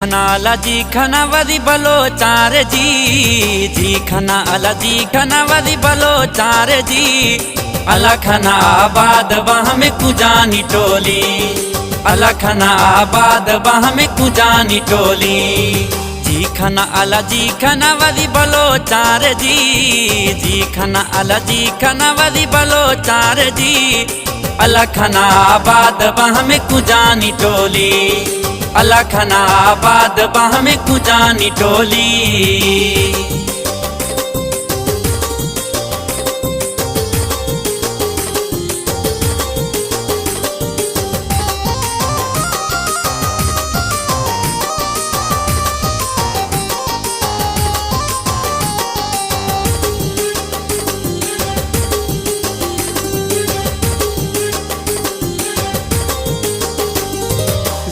खनाला जी खना वदी बलो चार जी खना अला जी खना वदी बलो चार जी अला खना आबाद बाह में कुजानी टोली अला खना आबाद बाह में कुजानी टोली जी खना अला जी खना वदी बलो चार जी खना अला जी खना वदी बलो चार जी अला खना आबाद बाह में कुजानी टोली अला खना आबाद बाह में कुजानी टोली।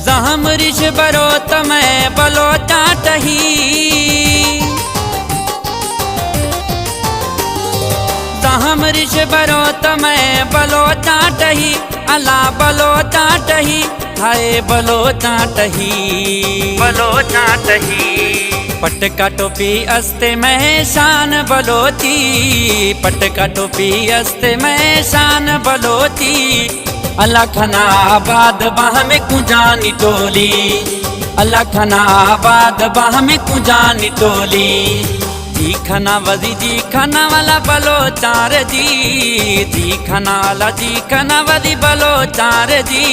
जहम ऋष बरो तमय बलो चाटही जहम ऋष बरो तमय बलो चाटही अला बलो चाटही हाय बलो चाटही पटका टोपी अस्ते में शान बलोची पटका टोपी अस्ते में शान बलोची अला खना आबाद बाह में कुजानी टोली अला खना आबाद बाह में कुजानी टोली जी खना वदी जी खना वाला बलो चार जी खना वाला जी खना वदी बलो चार जी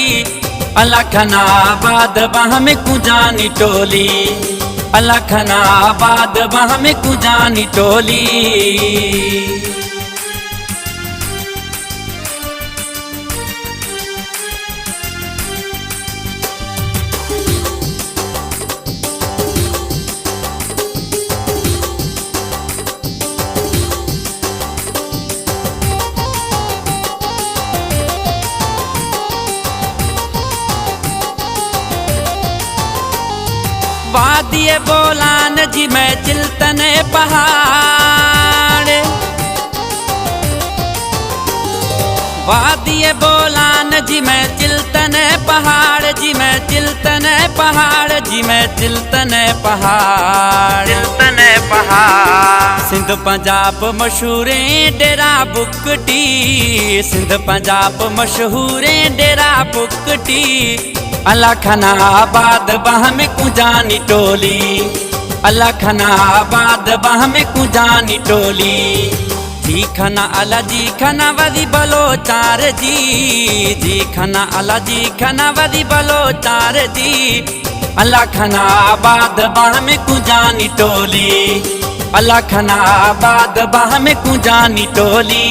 अला खना आबाद बाह में कुजानी टोली अला खना आबाद बाह में कुजानी टोली। वादिये बोलान जी मैं चिल्तने पहाड़ वादिये बोलान जी मैं चिल्तने पहाड़ जी मैं चिल्तने पहाड़ जी मैं चिल्तने पहाड़ सिंध पंजाब मशहूरे डेरा बुकटी सिंध पंजाब मशहूरे डेरा बुकटी अला खना आबाद बाह में कुजानी टोली अला खना आबाद बाह में कुजानी टोली जी खना अला जी खना वदी बलो चार जी खना अला जी खना वदी बलो चार जी अला खना आबाद बाह में कुजानी टोली अला खना आबाद बाह में कुजानी टोली।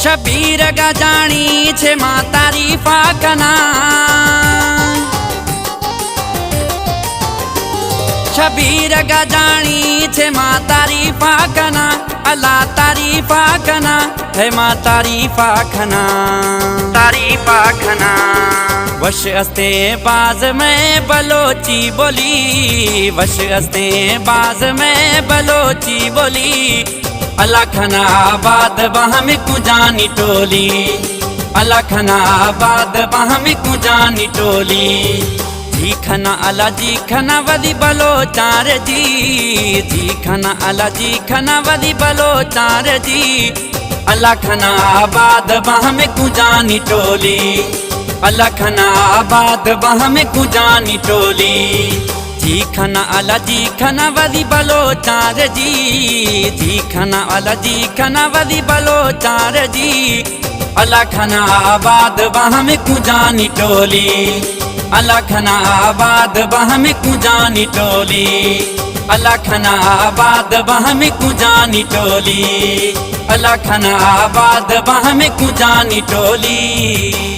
शबीर गजानी छे मां तारीफा कना शबीर गजानी छे मां तारीफा कना अला तारीफा कना है मां तारीफा खना वश अस्ते बाज में बलोची बोली वश अस्ते बाज में बलोची बोली अला खना आबाद बाह में कुजानी टोली अला खना आबाद बाह में कुजानी टोली जी खना अला जी खना वदी बलो चार जी खना अला जी खना वदी बलो चार जी अला खना आबाद बाह में कुजानी टोली अला खना आबाद बाह में कुजानी टोली जी खना अला जी खना वदी बलो चार जी खना अला जी खना वदी बलो चार जी अला खना आबाद बाह में कुजानी टोली अला खना आबाद बाह में कुजानी टोली अला खना आबाद बाह में कुजानी टोली अला खना आबाद बाह में कुजानी टोली।